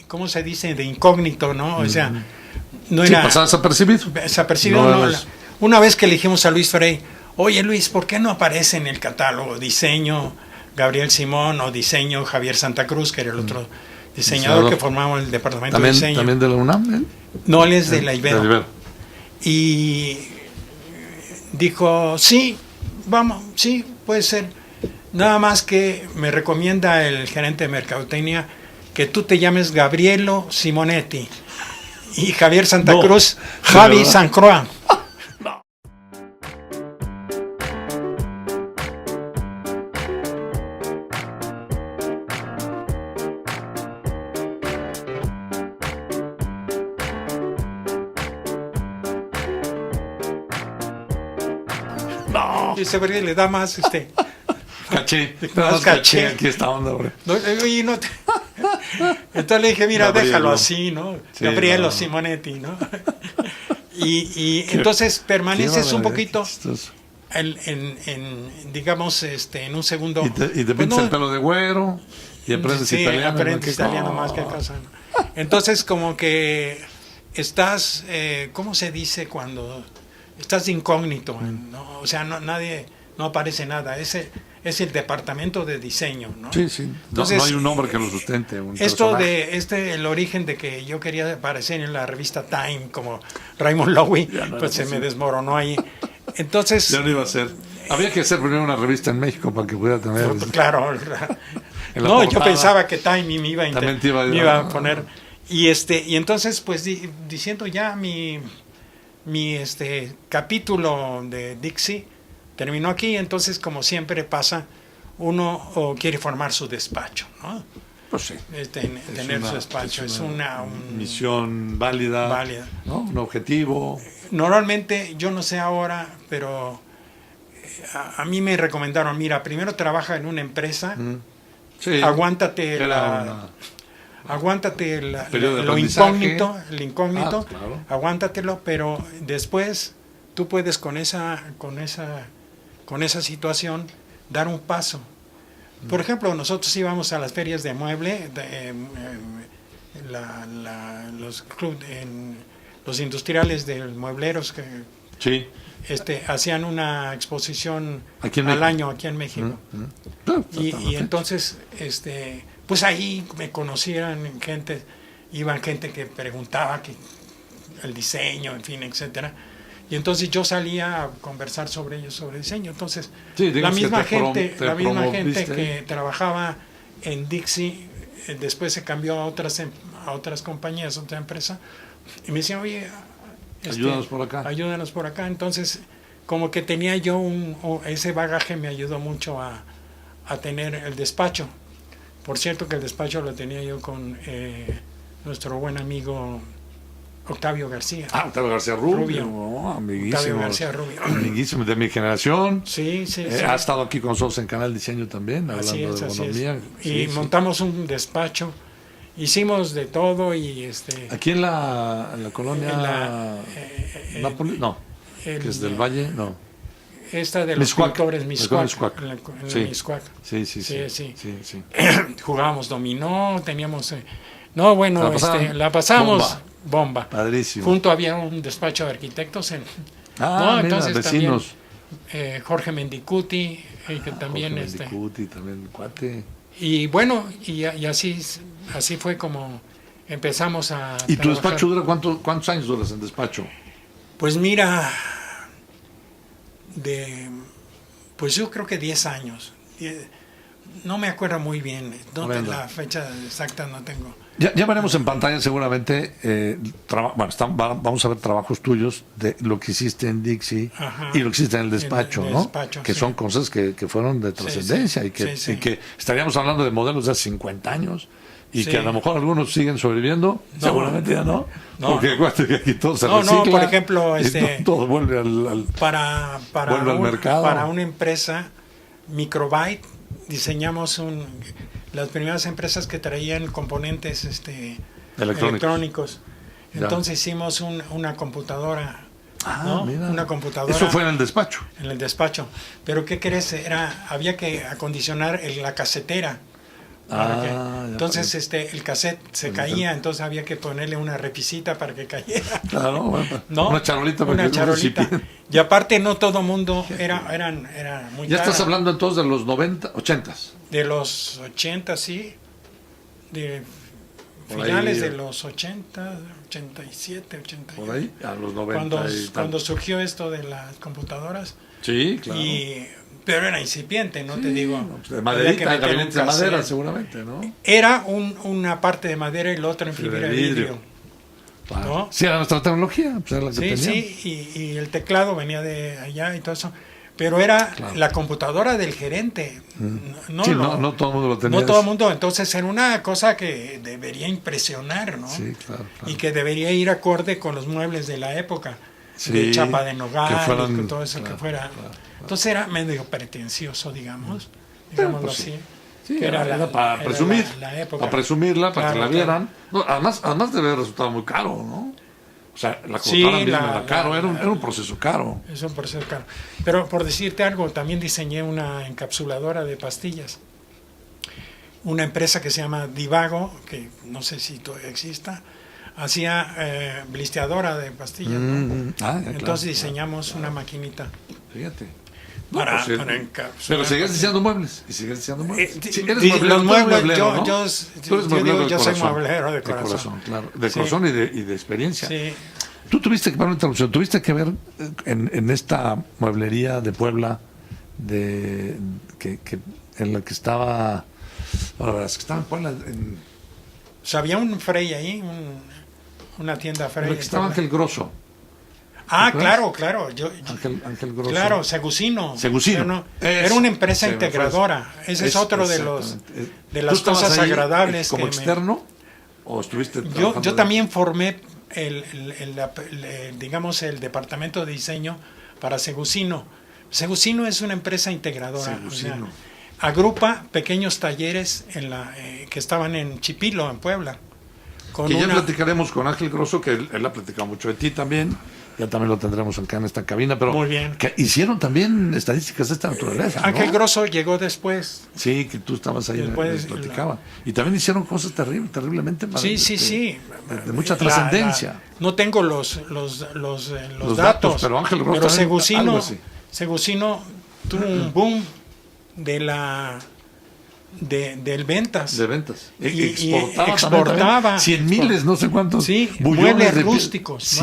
¿cómo se dice? De incógnito, ¿no? O sea, no Sí, era... pasaba desapercibido. Desapercibido, no. Una vez que le dijimos a Luis Frey, oye Luis, ¿por qué no aparece en el catálogo diseño Gabriel Simón o diseño Javier Santa Cruz, que era el otro diseñador que formaba el departamento de diseño? ¿También de la UNAM? ¿Eh? No, él es de la Ibero. Y dijo, sí, vamos, sí, puede ser. Nada más que me recomienda el gerente de mercadotecnia que tú te llames Gabrielo Simonetti y Javier Santa Cruz, Javi San Croix. No. Y ese verde le da más Caché. Más caché. Aquí está onda, bro. Entonces le dije, mira, Gabrielo. déjalo así, ¿no? Sí, Gabrielo Simonetti, ¿no? Y entonces permaneces un poquito digamos, en un segundo. Y te pintas el pelo de güero y aprendes italiano. Aprendes italiano más que cosa, ¿no? Entonces como que estás, ¿cómo se dice cuando estás de incógnito? ¿No? O sea, no aparece nada. Es el departamento de diseño, ¿no? Sí, sí. Entonces, no hay un nombre que lo sustente. Esto de el origen de que yo quería aparecer en la revista Time como Raymond Loewy, pues se me desmoronó ahí. Entonces, ya no iba a ser. Había que hacer primero una revista en México para que pudiera tener. Claro. No, yo pensaba que Time me iba a poner. Y entonces, pues diciendo ya mi capítulo de Dixie terminó aquí, entonces como siempre pasa, uno quiere formar su despacho, ¿no? Pues sí. Tener su despacho es una misión válida, ¿no? Un objetivo. Normalmente, yo no sé ahora, pero a mí me recomendaron, mira, primero trabaja en una empresa, aguántate lo incógnito, claro. Aguántatelo, pero después tú puedes con esa situación dar un paso. Por ejemplo, nosotros íbamos a las ferias de mueble, los industriales de muebleros que hacían una exposición al año aquí en México. Y entonces, pues ahí me conocieron iban gente que preguntaba el diseño, en fin, etcétera. Y entonces yo salía a conversar sobre ellos, sobre diseño. Entonces, la misma gente que trabajaba en Dixie, después se cambió a otras compañías, a otra empresa, y me decían, oye, ayúdanos por acá. Entonces, como que tenía yo ese bagaje, me ayudó mucho a tener el despacho. Por cierto que el despacho lo tenía yo con nuestro buen amigo Octavio García. Octavio García Rubio. Amiguísimo. Octavio García Rubio. Amiguísimo de mi generación. Sí. Ha estado aquí con nosotros en Canal Diseño también, hablando de economía. Y montamos un despacho. Hicimos de todo y Aquí en la colonia Nápoles, no. Que es del Valle, no. Esta de los pintores Miscuac. Sí. Jugábamos dominó, teníamos... la pasamos bomba. Padrísimo. Junto había un despacho de arquitectos entonces vecinos. También, Jorge Mendicuti, que también también cuate. Y bueno, y así fue como empezamos a ¿Y tu despacho dura cuántos años duras en despacho? Pues mira, pues yo creo que 10 años. No me acuerdo muy bien, la fecha exacta no tengo. Ya veremos en pantalla seguramente, vamos a ver trabajos tuyos de lo que hiciste en Dixie y lo que hiciste en el despacho, ¿no? Que son cosas que fueron de trascendencia y que estaríamos hablando de modelos de hace 50 años y que a lo mejor algunos siguen sobreviviendo, seguramente ya no, porque aquí todo se recicla. Por ejemplo, todo vuelve al mercado. Para una empresa, Microbyte, diseñamos las primeras empresas que traían componentes electrónicos. Entonces hicimos una computadora. Mira. Una computadora. Eso fue en el despacho. En el despacho. Pero ¿qué crees? Había que acondicionar la casetera. Entonces el cassette se caía, entonces había que ponerle una repisita para que cayera. Claro, bueno, ¿no? Una charolita. Una charolita. Y aparte no todo mundo era muy Ya cara. estás hablando entonces de los 90, 80. De los 80, sí. De finales de los 80, 87, 88. Por ahí, a los 90. Cuando surgió esto de las computadoras. Sí, claro. Pero era incipiente, ¿no? Te digo. De maderita, gabinetes de madera, seguramente, ¿no? Era una parte de madera y la otra en fibra de vidrio. Claro. ¿No? Sí, era nuestra tecnología. Pues era la que y el teclado venía de allá y todo eso. Pero era la computadora del gerente. No todo el mundo lo tenía. No todo el mundo. Entonces era una cosa que debería impresionar, ¿no? Sí, claro. Y que debería ir acorde con los muebles de la época. Sí, de chapa de nogal fueran, y con todo eso que fuera. Entonces era medio pretencioso, digámoslo pues así. Sí, que era para presumir. La época. Para presumirla, para que la vieran. No, además debe haber resultado muy caro, ¿no? O sea, la computadora misma era caro, era un proceso caro. Es un proceso caro. Pero por decirte algo, también diseñé una encapsuladora de pastillas. Una empresa que se llama Divago, que no sé si todavía exista, hacía blisteadora de pastillas. ¿No? Entonces diseñamos una maquinita. Fíjate. Para encapsular. Pero sigues diseñando muebles. Y sigues diseñando muebles. Los muebles, yo soy mueblero de corazón. Claro, de corazón y de experiencia. Sí. Tú tuviste que ver en esta mueblería de Puebla en la que estaba. Ahora, es que estaba en Puebla. O sea, había un Frey ahí, una tienda Frey. En la que estaba Ángel Grosso. Claro. Ángel Grosso. Claro, Segusino. Era una empresa integradora. Ese es otro de las cosas agradables. ¿Como externo? ¿O estuviste yo también formé digamos el departamento de diseño para Segusino. Segusino es una empresa integradora. O sea, agrupa pequeños talleres que estaban en Chipilo, en Puebla. Ya platicaremos con Ángel Grosso, que él ha platicado mucho de ti también. Ya también lo tendremos acá en esta cabina, pero muy bien. Que hicieron también estadísticas de esta naturaleza. Ángel Grosso llegó después. Sí, que tú estabas ahí, después platicaba. Y también hicieron cosas terriblemente sí. De mucha trascendencia. No tengo los datos, pero Ángel Grosso Segusino tuvo un boom del ventas. De ventas. Y exportaba 100 miles, no sé cuántos. Sí, muebles rústicos.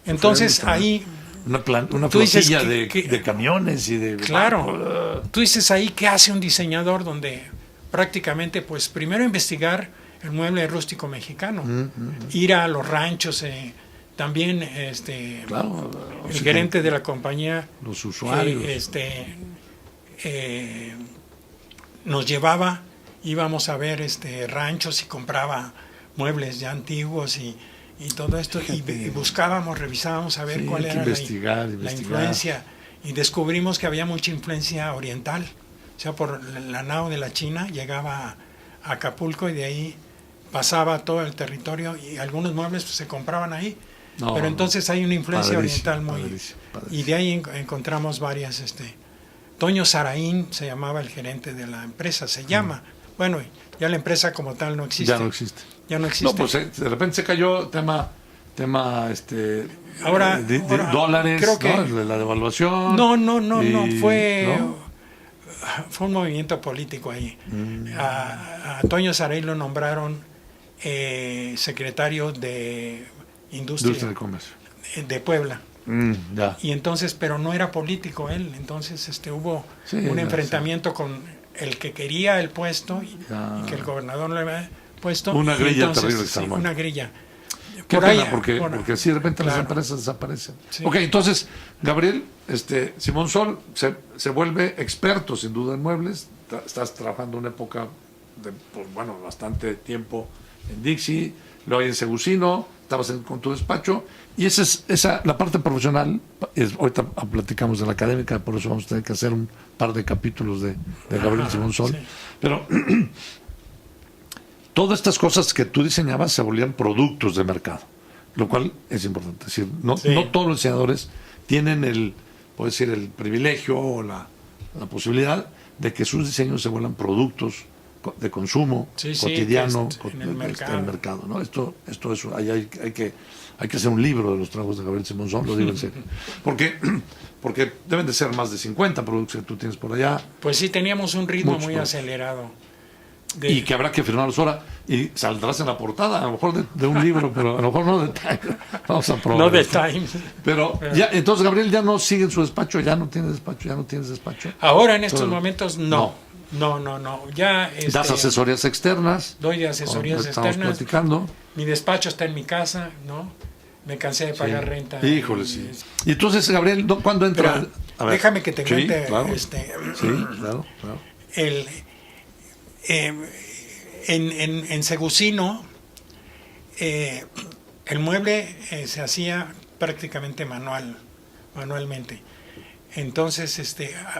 Entonces ahí. Una flotilla de camiones y de. Claro. Tú dices ahí qué hace un diseñador donde prácticamente, pues primero investigar el mueble rústico mexicano, ir a los ranchos. También el gerente de la compañía. Los usuarios. Nos llevaba, íbamos a ver ranchos y compraba muebles ya antiguos y todo esto. Y buscábamos, revisábamos a ver cuál era la influencia. Y descubrimos que había mucha influencia oriental. O sea, por la nao de la China llegaba a Acapulco y de ahí pasaba todo el territorio y algunos muebles se compraban ahí. Pero entonces hay una influencia oriental muy... Padrísimo. Y de ahí encontramos varias... Toño Saraín se llamaba el gerente de la empresa, se llama. Bueno, ya la empresa como tal no existe. Ya no existe. No, pues de repente se cayó tema ahora, dólares, creo que la devaluación. No, fue un movimiento político ahí. A Toño Saraín lo nombraron secretario de Industria de Comercio de Puebla. Ya. Y entonces, pero no era político él, entonces hubo un enfrentamiento con el que quería el puesto y que el gobernador le había puesto. Una grilla entonces, terrible. Una grilla. Qué pena, porque así de repente las empresas desaparecen. Sí. Ok, entonces, Gabriel, Simón Sol se vuelve experto sin duda en muebles. Estás trabajando una época de bastante tiempo en Dixie, luego en Segusino, estabas con tu despacho, y la parte profesional. Ahorita platicamos de la académica, por eso vamos a tener que hacer un par de capítulos de Gabriel Simón Sol. Sí. Pero todas estas cosas que tú diseñabas se volvían productos de mercado, lo cual es importante. Es decir, no todos los diseñadores tienen el privilegio o la posibilidad de que sus diseños se vuelvan productos de consumo cotidiano en el mercado, ¿no? Esto es, hay que hacer un libro de los tragos de Gabriel Simonson, lo digo en serio. Porque deben de ser más de 50 productos que tú tienes por allá. Pues sí, teníamos un ritmo muy acelerado. Y que habrá que firmarlos ahora y saldrás en la portada, a lo mejor de un libro, pero a lo mejor no de Time. Vamos a probar. No de Time. Pero ya, entonces Gabriel ya no sigue en su despacho, ya no tienes despacho. Ahora en estos momentos no. Ya das asesorías externas. Doy asesorías externas. Estamos platicando. Mi despacho está en mi casa, ¿no? Me cansé de pagar renta. Híjole, sí. Y entonces, Gabriel, ¿cuándo entra? Déjame que te cuente. Claro. Claro. En Segusino, el mueble se hacía prácticamente manualmente. Entonces,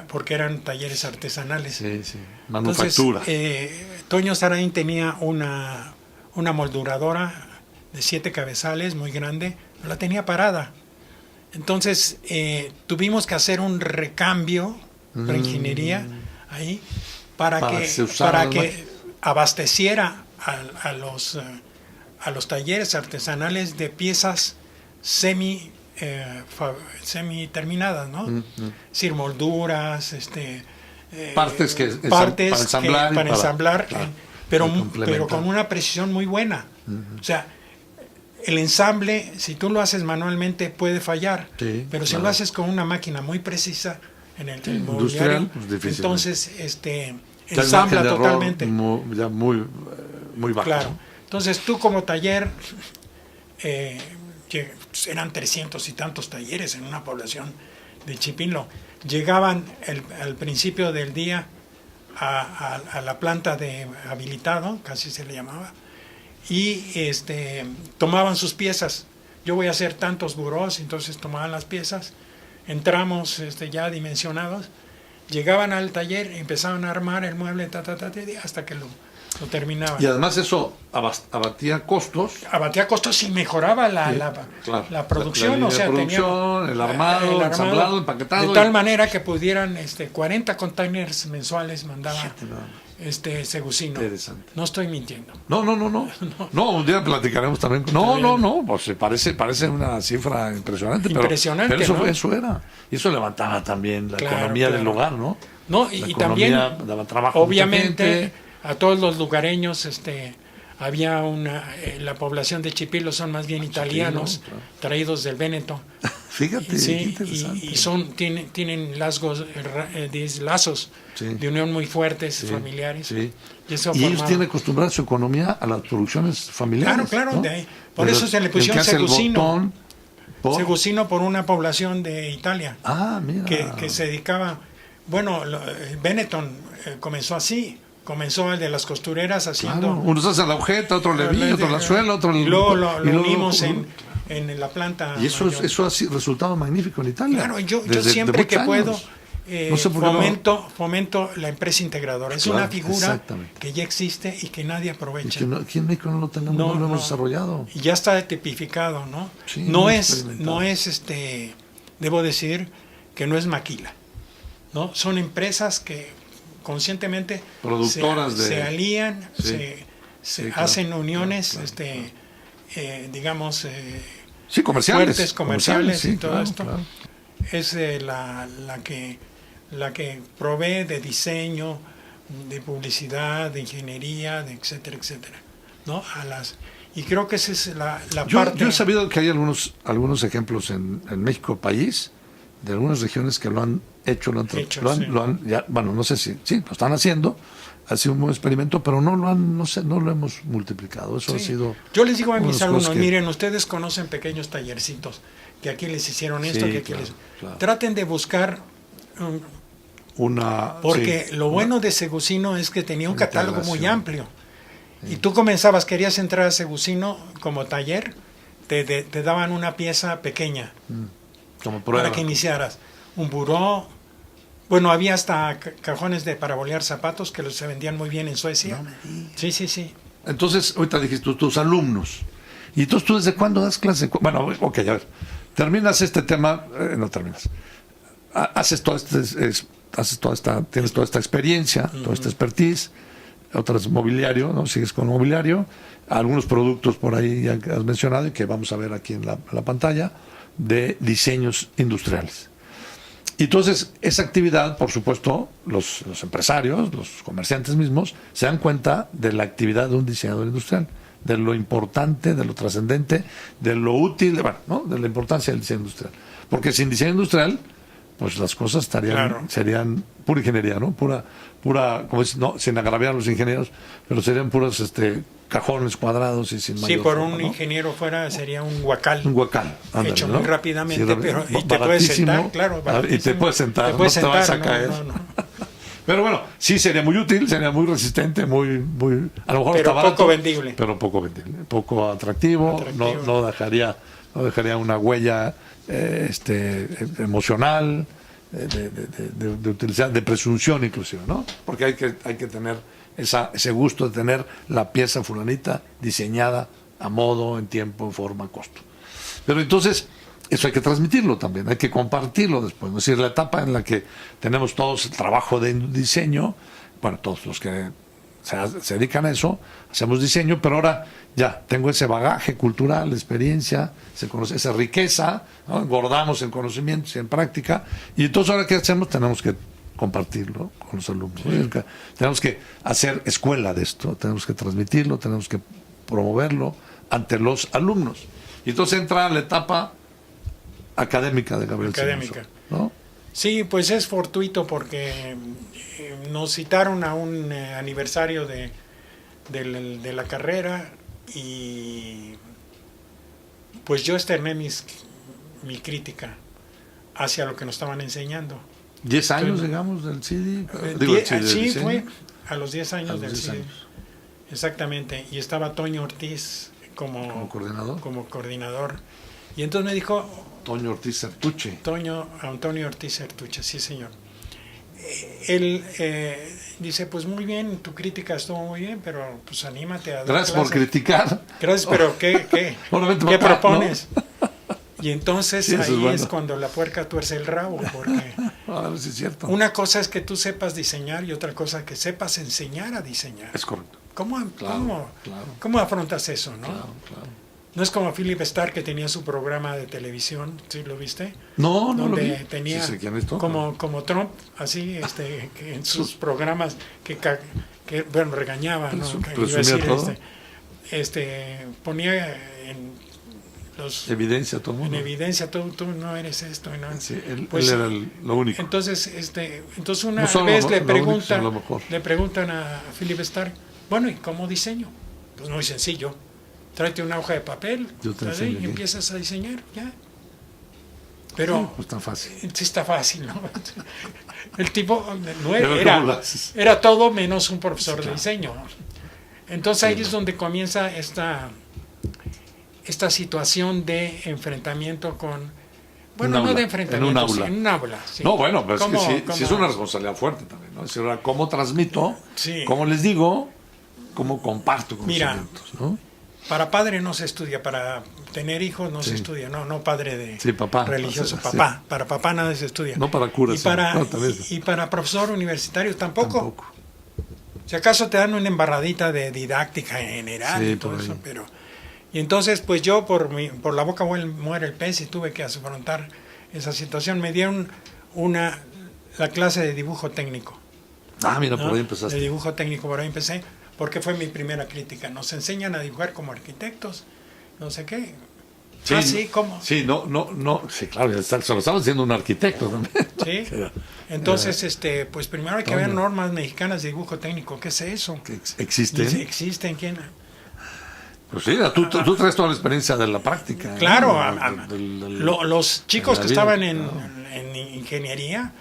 porque eran talleres artesanales. Sí. Manufactura. Entonces, Toño Saraín tenía una molduradora de 7 cabezales, muy grande, la tenía parada. Entonces, tuvimos que hacer un recambio de ingeniería ahí para que abasteciera a los talleres artesanales de piezas semi terminadas, ¿no? Es decir, molduras, partes para ensamblar, pero con una precisión muy buena. O sea, el ensamble, si tú lo haces manualmente, puede fallar, pero si lo haces con una máquina muy precisa en el mobiliario, pues entonces ensambla totalmente. Ya muy bajo. Claro. Entonces tú como taller, que eran 300 y tantos talleres en una población de Chipinlo, llegaban al principio del día a la planta de habilitado, casi se le llamaba, y tomaban sus piezas. Yo voy a hacer tantos burós, entonces tomaban las piezas, entramos ya dimensionados, llegaban al taller, empezaban a armar el mueble, hasta que lo terminaban. Y además eso abatía costos. Abatía costos y mejoraba la producción. O sea, tenía el armado, ensamblado, empaquetado. De tal manera que pudieran 40 containers mensuales mandaban Segusino. No estoy mintiendo. No, un día platicaremos también. No, pues parece una cifra impresionante. Impresionante, pero eso era. Y eso levantaba también la economía del lugar, ¿no? Y también, daba trabajo obviamente, a todos los lugareños, había la población de Chipilo son más bien italianos, traídos del Véneto. Fíjate, sí, y tienen lazos de unión muy fuertes, familiares. Sí. Y ellos tienen acostumbrado su economía a las producciones familiares. Claro, ¿no? de ahí. Por eso se le pusieron Segusino. Segusino por una población de Italia. Mira. Que se dedicaba. Bueno, Benetton comenzó así. Comenzó el de las costureras haciendo. Claro, unos hacen la agujeta, otro levín, otro la suela, otro y luego lo unimos en la planta. Y eso ha resultado magnífico en Italia. Claro, yo siempre que puedo fomento la empresa integradora. Es una figura que ya existe y que nadie aprovecha. Y que aquí en México no lo tenemos, no lo hemos desarrollado. Y ya está tipificado, ¿no? Sí, no es debo decir que no es maquila, ¿no? Son empresas que conscientemente productoras se alían, se hacen uniones, digamos, comerciales, fuertes, comerciales y todo esto. Claro. Es la que provee de diseño, de publicidad, de ingeniería, de etcétera, ¿no? Y creo que esa es la parte. Yo he sabido que hay algunos ejemplos en México país, de algunas regiones que lo han hecho, no sé si lo están haciendo, ha sido un buen experimento, pero no lo hemos multiplicado. Eso ha sido. Yo les digo a mis alumnos, miren, ustedes conocen pequeños tallercitos que aquí les hicieron esto, traten de buscar porque lo bueno de Segusino es que tenía un catálogo muy amplio. Y tú querías entrar a Segusino como taller, te daban una pieza pequeña. Como prueba. Para que iniciaras un buró. Bueno, había hasta cajones para bolear zapatos que se vendían muy bien en Suecia. No me digas. Sí. Entonces, ahorita dijiste tus alumnos. ¿Y entonces tú desde cuándo das clase? Bueno, ok, a ver. Terminas este tema, no terminas. Tienes toda esta experiencia, toda esta expertise. otras mobiliario, ¿no? Sigues con mobiliario, algunos productos por ahí ya que has mencionado y que vamos a ver aquí en la pantalla, de diseños industriales. Y entonces, esa actividad, por supuesto, los empresarios, los comerciantes mismos, se dan cuenta de la actividad de un diseñador industrial, de lo importante, de lo trascendente, de lo útil, bueno, ¿no? De la importancia del diseño industrial. Porque sin diseño industrial, pues las cosas serían pura ingeniería, ¿no? Pura, como dices, no, sin agraviar a los ingenieros, pero serían puros cajones cuadrados y sin mayor. Sí, por forma, un ¿no? ingeniero fuera sería un huacal. Un huacal, ándale, hecho ¿no? muy rápidamente, Sí, pero y te puedes sentar, claro. Y te puedes sentar, no te vas a caer. No. Pero bueno, sí sería muy útil, sería muy resistente, muy a lo mejor pero está barato, poco vendible. Pero poco vendible, poco atractivo. No dejaría una huella emocional, de utilizar, de presunción inclusive, ¿no? Porque hay que tener ese gusto de tener la pieza fulanita diseñada a modo, en tiempo, en forma, costo. Pero entonces, eso hay que transmitirlo también, hay que compartirlo después. Es decir, la etapa en la que tenemos todos el trabajo de diseño, bueno, todos los que se dedican a eso, hacemos diseño, pero ahora ya tengo ese bagaje cultural, experiencia, esa riqueza, ¿no? Engordamos en conocimientos y en práctica, y entonces ahora ¿qué hacemos? Tenemos que compartirlo con los alumnos. Sí. Tenemos que hacer escuela de esto, tenemos que transmitirlo, tenemos que promoverlo ante los alumnos. Y entonces entra la etapa académica de Gabriel Simonson, ¿no? Sí, pues es fortuito porque nos citaron a un aniversario de la carrera y pues yo externé mi crítica hacia lo que nos estaban enseñando. 10 años, digamos, del CIDI. Sí, fue a los 10 años del CIDI. Exactamente. Y estaba Toño Ortiz como coordinador. Y entonces me dijo... Antonio Ortiz Certuche, sí señor. Él dice, pues muy bien, tu crítica estuvo muy bien, pero pues anímate a dar Gracias clases. por criticar. Gracias, pero ¿qué propones? ¿No? Y entonces sí, ahí es cuando la puerca tuerce el rabo, porque sí es cierto. Una cosa es que tú sepas diseñar y otra cosa es que sepas enseñar a diseñar. Es correcto. ¿Cómo afrontas eso, no? Claro. No es como Philip Stark, que tenía su programa de televisión, ¿sí lo viste? No lo vi. Donde tenía sí, como Trump, así, que en sus programas que bueno, regañaba, ¿no? Presumía todo. Ponía en los... Evidencia todo el mundo. En evidencia, tú no eres esto. ¿No? Sí, él era lo único. Entonces una vez le preguntan a Philip Stark, bueno, ¿y cómo diseño? Pues muy sencillo. Tráete una hoja de papel y empiezas a diseñar, ya. Pero pues está fácil. Sí está fácil, ¿no? El tipo era todo menos un profesor de diseño. Entonces ahí es donde comienza esta situación de enfrentamiento con... Bueno, no de enfrentamiento, en un aula. Sí. No, bueno, pero es que sí es una responsabilidad fuerte también, ¿no? Es decir, ¿cómo transmito? Sí. ¿Cómo les digo? ¿Cómo comparto conocimientos? Mira, ¿no? Para padre no se estudia, para tener hijos no se estudia, no padre de papá, religioso, papá. Para papá nada se estudia. No para curas. Y para profesor universitario tampoco. Si acaso te dan una embarradita de didáctica general y todo eso, pero... Y entonces, pues yo por la boca muere el pez y tuve que afrontar esa situación. Me dieron la clase de dibujo técnico. Mira, por ahí empezaste. De dibujo técnico, por ahí empecé. Porque fue mi primera crítica. Nos enseñan a dibujar como arquitectos, no sé qué. Sí, ¿cómo? Sí, sí, claro, se lo estaba diciendo un arquitecto también. Sí. Entonces, pues primero hay que ver normas mexicanas de dibujo técnico. ¿Qué es eso? ¿Que existen? ¿Existen? ¿Quién? Pues sí, tú traes toda la experiencia de la práctica. Claro, los chicos que estaban en ingeniería,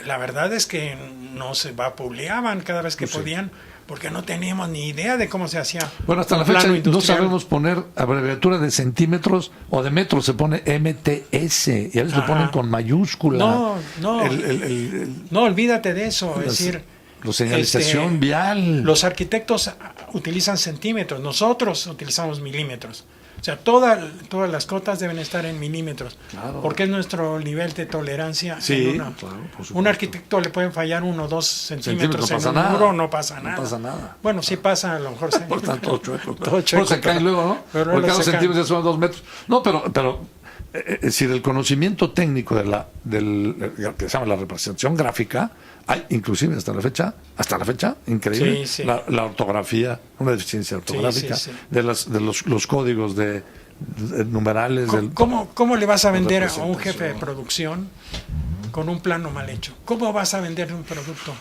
la verdad es que no se vapuleaban cada vez que podían, porque no teníamos ni idea de cómo se hacía. Bueno, hasta la fecha no sabemos poner abreviatura de centímetros o de metros, se pone MTS, y a veces lo ponen con mayúscula. No, olvídate de eso, es decir, señalización vial. Los arquitectos utilizan centímetros, nosotros utilizamos milímetros. O sea, todas las cotas deben estar en milímetros, porque es nuestro nivel de tolerancia. Sí, claro, por supuesto. Un arquitecto le pueden fallar 1 o 2 centímetros en un muro, no pasa nada. Bueno, sí pasa, a lo mejor. Por tanto, todo chueco. Se cae luego, ¿no? Porque cada centímetros son 2 metros. No, pero es decir, el conocimiento técnico que se llama la representación gráfica, hay inclusive hasta la fecha, increíble, sí. La ortografía, una deficiencia ortográfica, sí. de los códigos de numerales. ¿Cómo le vas a vender a un jefe de producción con un plano mal hecho? ¿Cómo vas a vender un producto?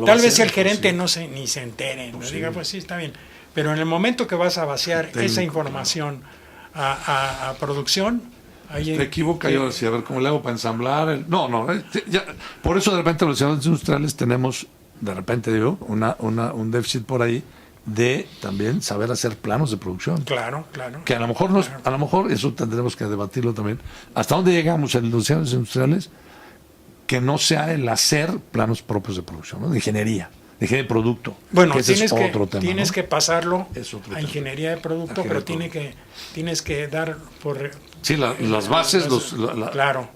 Tal vez el gerente ni se entere, no diga, pues sí, está bien. Pero en el momento que vas a vaciar esa información a producción, te equivoca, yo decía, a ver cómo le hago para ensamblar. Por eso de repente los diseñadores industriales tenemos, de repente digo, un déficit por ahí de también saber hacer planos de producción. Claro. Que a lo mejor eso tendremos que debatirlo también. ¿Hasta dónde llegamos en los diseñadores industriales? Que no sea el hacer planos propios de producción, ¿no? De ingeniería de producto. Bueno, que tienes que pasarlo a ingeniería de producto, pero tienes que dar por... Sí, las bases, claro.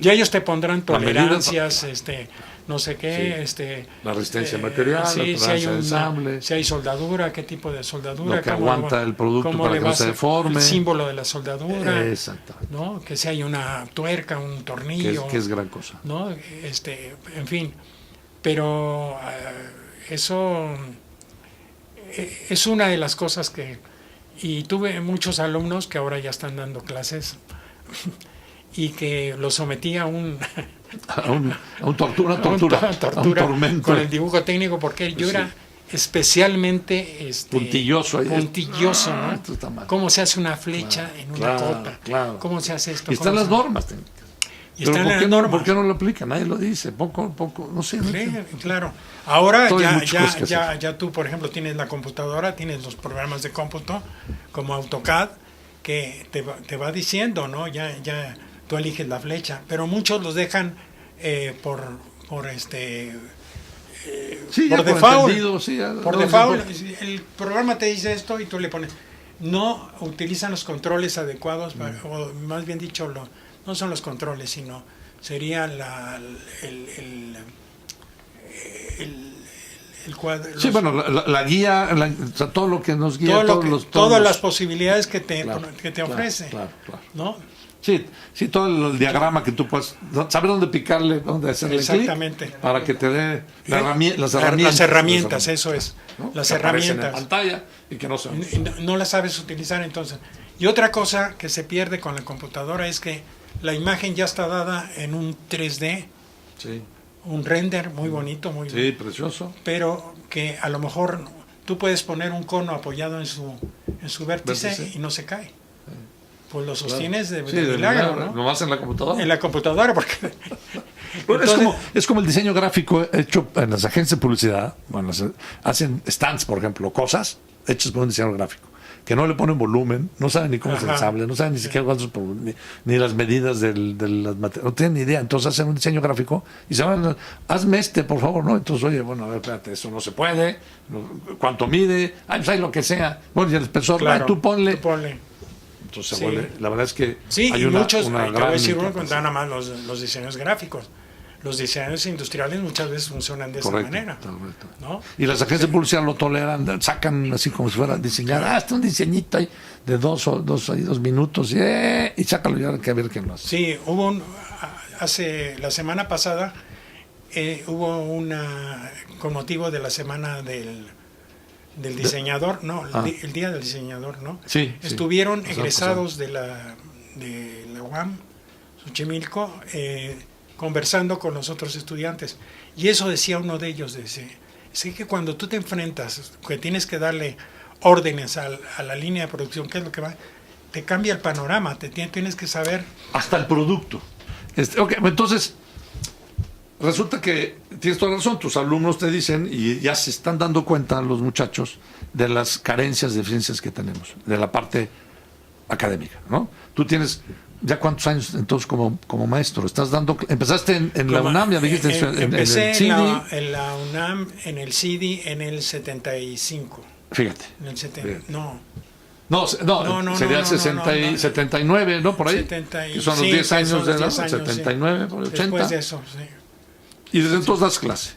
Ya ellos te pondrán tolerancias, no sé qué, la resistencia material, la tolerancia de ensamble, si hay soldadura, qué tipo de soldadura, lo que aguanta el producto para que no se deforme, el símbolo de la soldadura, exacto, ¿no? Que si hay una tuerca, un tornillo, que es gran cosa, ¿no? En fin, pero eso es una de las cosas que... Y tuve muchos alumnos que ahora ya están dando clases y que los sometí a un tortura, a un tormento con el dibujo técnico, porque yo era especialmente puntilloso, ¿no? Cómo se hace una flecha en una cota, cómo se hace esto. Y están las normas. ¿Por qué no lo aplican? Nadie lo dice, poco, no sé. Claro. Ahora ya tú, por ejemplo, tienes la computadora, tienes los programas de cómputo como AutoCAD que te va diciendo, ¿no? Ya tú eliges la flecha, pero muchos los dejan por default. Por default, el programa te dice esto y tú le pones. No utilizan los controles adecuados, o más bien dicho, no son los controles, sino sería el cuadro. Sí, la guía, todo lo que nos guía, todas las posibilidades que te ofrece. Claro. ¿No? Sí, todo el diagrama que tú puedes saber dónde picarle, dónde hacerle exactamente clic para que te dé las herramientas, eso es, ¿no? Las herramientas en pantalla y que no las sabes utilizar entonces. Y otra cosa que se pierde con la computadora es que la imagen ya está dada en un 3D, un render muy bonito, muy precioso, pero que a lo mejor tú puedes poner un cono apoyado en su vértice y no se cae. Pues lo sostienes de milagro, ¿no? Nomás en la computadora. En la computadora, porque... Entonces, es como el diseño gráfico hecho en las agencias de publicidad. Bueno, hacen stands, por ejemplo, cosas hechas por un diseñador gráfico, que no le ponen volumen, no saben ni cómo se ensambla, no saben ni siquiera cuántos, ni las medidas de las materias, no tienen ni idea. Entonces hacen un diseño gráfico y se van, hazme por favor, ¿no? Entonces, oye, bueno, a ver, espérate, eso no se puede, ¿cuánto mide? Pues hay lo que sea. Bueno, y el espesor, tú ponle. Entonces, la verdad es que hay muchos, una te voy a decir uno, nada más los diseños gráficos. Los diseños industriales muchas veces funcionan de esa manera. ¿No? Y las agencias de publicidad lo toleran, sacan así como si fuera diseñar, hasta un diseñito ahí de dos minutos y sácalo ya, que a ver quién lo hace. Sí, la semana pasada hubo con motivo de la semana del diseñador, el día del diseñador, ¿no? Sí. Estuvieron egresados de la UAM, Xochimilco, conversando con los otros estudiantes. Y eso decía uno de ellos, sé que cuando tú te enfrentas, que tienes que darle órdenes a la línea de producción, ¿qué es lo que va? Te cambia el panorama, tienes que saber... Hasta el producto. Entonces... Resulta que tienes toda la razón, tus alumnos te dicen y ya se están dando cuenta los muchachos de las carencias, deficiencias que tenemos, de la parte académica, ¿no? Tú tienes ya cuántos años entonces como maestro, estás dando, empezaste en la UNAM, ya dijiste, empecé en la UNAM, en el CIDI en el 75. Fíjate. En el 70, no, sería 79, ¿no? Por ahí. Que son los 10 años de edad, 79, por 80. Después de eso, sí. Y desde entonces das clase.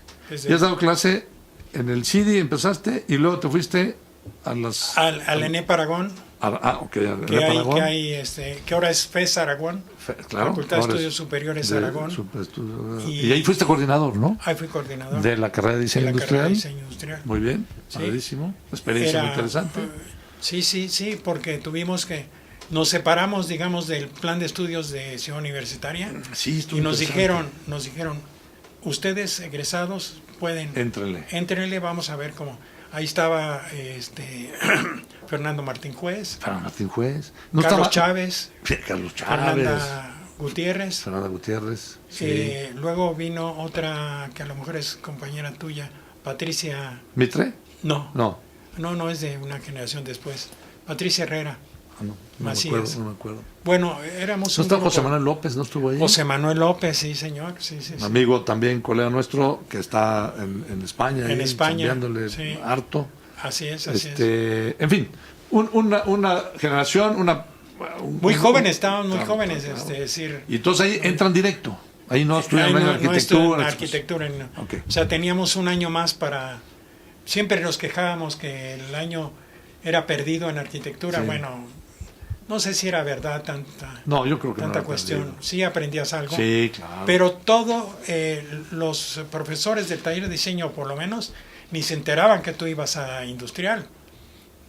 Y has dado clase en el CIDI, empezaste, y luego te fuiste a las... Al ENEP Aragón. Que ahora es FES Aragón. Claro. Facultad de Estudios Superiores Aragón. Y ahí fuiste coordinador, ¿no? Ahí fui coordinador. De la carrera de diseño industrial. Muy bien, sí. padrísimo. Experiencia muy interesante. Sí, porque tuvimos que... Nos separamos, digamos, del plan de estudios de Ciudad Universitaria. Sí, y nos dijeron, ustedes egresados pueden... Éntrenle, vamos a ver cómo... Ahí estaba Fernando Martín Juez. No Carlos Chávez. Fernanda Gutiérrez. Sí. Luego vino otra que a lo mejor es compañera tuya, Patricia... ¿Mitre? No, es de una generación después. Patricia Herrera. No Macías. me acuerdo. Bueno, éramos ¿No estaba José Manuel López? ¿No estuvo ahí? José Manuel López, sí, señor. Sí. Amigo también, colega nuestro, que está en España. En España. Sí. Harto. Así es. En fin, una generación, muy jóvenes, estaban muy jóvenes, decir. Y entonces ahí entran directo. Ahí no estudian arquitectura. No. Okay. O sea, teníamos un año más para... Siempre nos quejábamos que el año era perdido en arquitectura. Sí. Bueno... No sé si era verdad yo creo que tanta cuestión. Perdido. Sí aprendías algo. Sí, claro. Pero todo, los profesores del taller de diseño, por lo menos, ni se enteraban que tú ibas a industrial.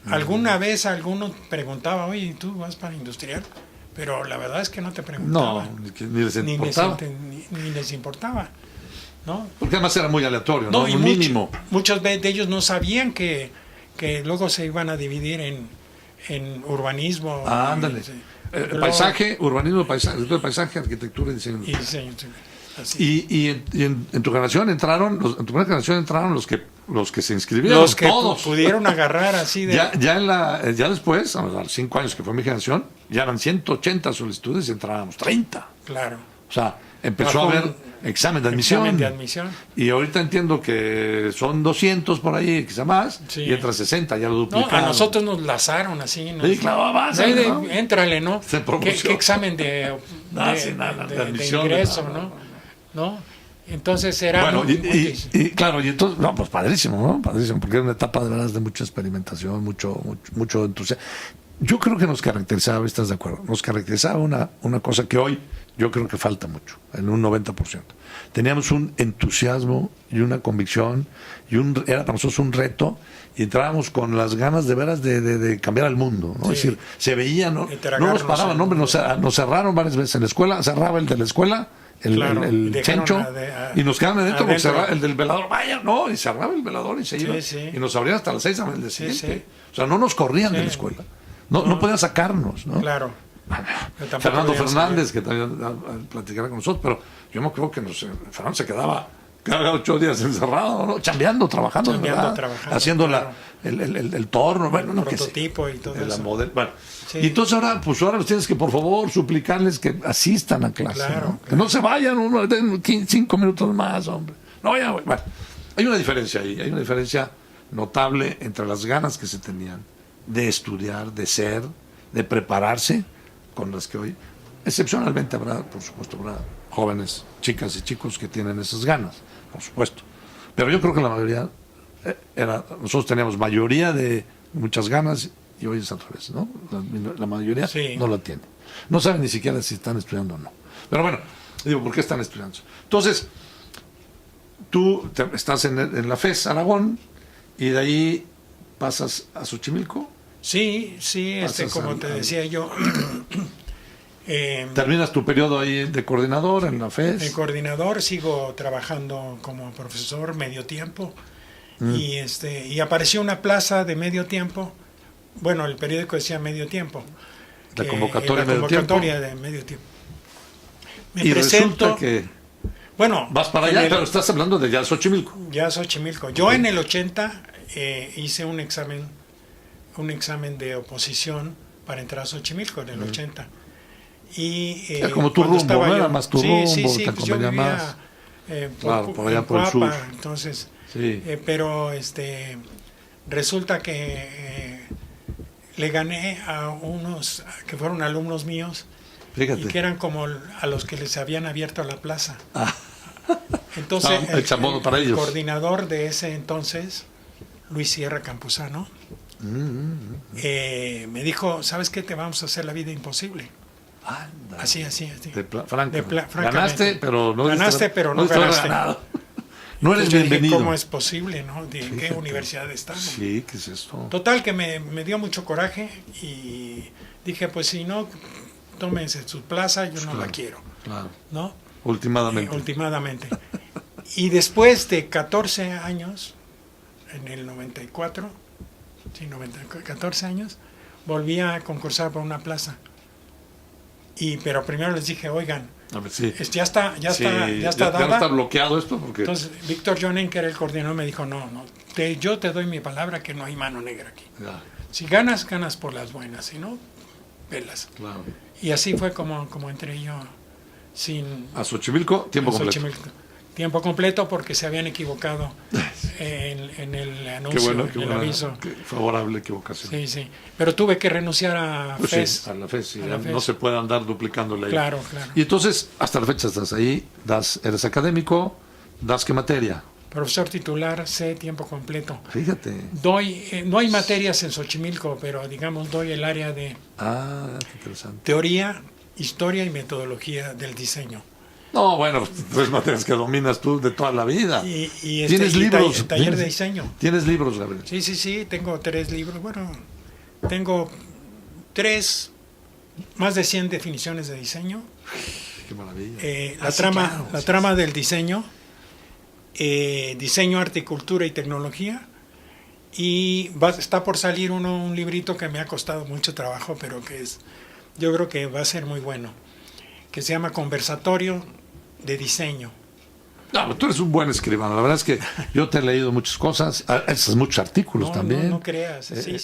Alguna vez alguno preguntaba, oye, ¿tú vas para industrial? Pero la verdad es que no te preguntaban. No, ni les importaba. Ni les importaba, ¿no? Porque además era muy aleatorio, ¿no? Un mínimo. Muchos de ellos no sabían que luego se iban a dividir en urbanismo. Ándale. Paisaje, urbanismo, paisaje, arquitectura y diseño. Y en tu generación entraron, en tu primera generación entraron los que se inscribieron. Los que todos pudieron agarrar así de... Ya después, a los 5 años que fue mi generación, ya eran 180 solicitudes y entrábamos 30. Claro. O sea, empezó a haber examen de admisión. Y ahorita entiendo que son 200 por ahí, quizá más, y entra 60, ya lo duplicaron. No, a nosotros nos lazaron así. Sí, claro, vas, ¿no? Éntrale, ¿no? ¿Qué examen de ingreso, ¿no? Entonces era... Bueno, y claro, y entonces, pues padrísimo, ¿no? Padrísimo, porque era una etapa de verdad de mucha experimentación, mucho entusiasmo. Yo creo que nos caracterizaba, ¿estás de acuerdo? Nos caracterizaba una cosa que hoy yo creo que falta mucho, en un 90%. Teníamos un entusiasmo y una convicción, era para nosotros un reto, y entrábamos con las ganas de veras de cambiar el mundo, ¿no? Sí. Es decir, se veía, no nos paraban, hombre, nos cerraron varias veces en la escuela, cerraba el de la escuela, el Chencho, y nos quedaban adentro porque cerraba el del velador, vaya, no, y cerraba el velador y se iba, y nos abrían hasta las 6 del día siguiente. O sea, no nos corrían de la escuela. No podían sacarnos, ¿no? Claro. Fernando Fernández, que también platicará con nosotros, pero yo me creo que Fernando se quedaba cada 8 días encerrado, ¿no? Chambeando, trabajando, haciendo el torno, bueno, no, prototipo y todo eso. Bueno. Sí. Y entonces ahora los tienes que, por favor, suplicarles que asistan a clase, claro, ¿no? Claro. Que no se vayan 5 minutos más, hombre. No, ya, bueno. Hay una diferencia ahí, hay una diferencia notable entre las ganas que se tenían de estudiar, de ser, de prepararse, con las que hoy, excepcionalmente habrá, por supuesto, habrá jóvenes, chicas y chicos que tienen esas ganas, por supuesto. Pero yo creo que la mayoría nosotros teníamos mayoría de muchas ganas y hoy es al revés, ¿no? La mayoría no la tiene. No saben ni siquiera si están estudiando o no. Pero bueno, digo, ¿por qué están estudiando? Entonces, tú estás en la FES Aragón y de ahí pasas a Xochimilco. Sí, como te decía yo. ¿Terminas tu periodo ahí de coordinador en la FES? De coordinador, sigo trabajando como profesor medio tiempo. Y apareció una plaza de medio tiempo. Bueno, el periódico decía medio tiempo. La convocatoria de medio tiempo. Me y presento. Resulta que vas para allá, pero estás hablando de ya Xochimilco. Ya Xochimilco. Yo en el 80 hice un examen de oposición para entrar a Xochimilco en el 80. Y era como tu rumbo, ¿no? Era más tu rumbo, sí, te pues yo convenía vivía, más. por allá por el sur. Entonces, pero resulta que le gané a unos que fueron alumnos míos. Fíjate. Y que eran como a los que les habían abierto la plaza. Entonces, el coordinador de ese entonces, Luis Sierra Campuzano, me dijo, ¿sabes qué? Te vamos a hacer la vida imposible. Anda. Así. Ganaste, pero no ganaste. No eres bienvenido. Dije, ¿cómo es posible? ¿No? ¿En qué universidad estamos? Sí, ¿qué es esto? Total, que me dio mucho coraje y dije, pues si no, tómense su plaza, yo no la quiero. Claro. ¿No? Últimamente. Y después de 14 años, en el 94, 14 años, volví a concursar por una plaza. Pero primero les dije, oigan, a ver, sí. ya está dada. Ya no está bloqueado esto porque... Entonces, Víctor Jonen, que era el coordinador, me dijo, no, yo te doy mi palabra que no hay mano negra aquí. Ya. Si ganas por las buenas, si no, velas. Claro. Y así fue como entré yo a Xochimilco, tiempo completo. Tiempo completo porque se habían equivocado en el anuncio, en el aviso. Favorable equivocación. Sí. Pero tuve que renunciar a FES. Sí, a la FES, sí. No se puede andar duplicándole ahí. Claro. Y entonces, hasta la fecha estás ahí, eres académico, ¿das qué materia? Profesor titular, tiempo completo. Fíjate. No hay materias en Xochimilco, pero digamos doy el área de qué interesante. Teoría, historia y metodología del diseño. No, bueno, tres materias que dominas tú de toda la vida. ¿Tienes libros? Taller de diseño. ¿Tienes libros, Gabriel? Sí, tengo 3 libros. Bueno, tengo más de 100 definiciones de diseño. Qué maravilla. La trama del diseño, diseño, arte, cultura y tecnología. Y está por salir un librito que me ha costado mucho trabajo, pero yo creo que va a ser muy bueno, que se llama Conversatorio de Diseño. No, tú eres un buen escribano. La verdad es que yo te he leído muchas cosas, muchos artículos también. No creas. Sí.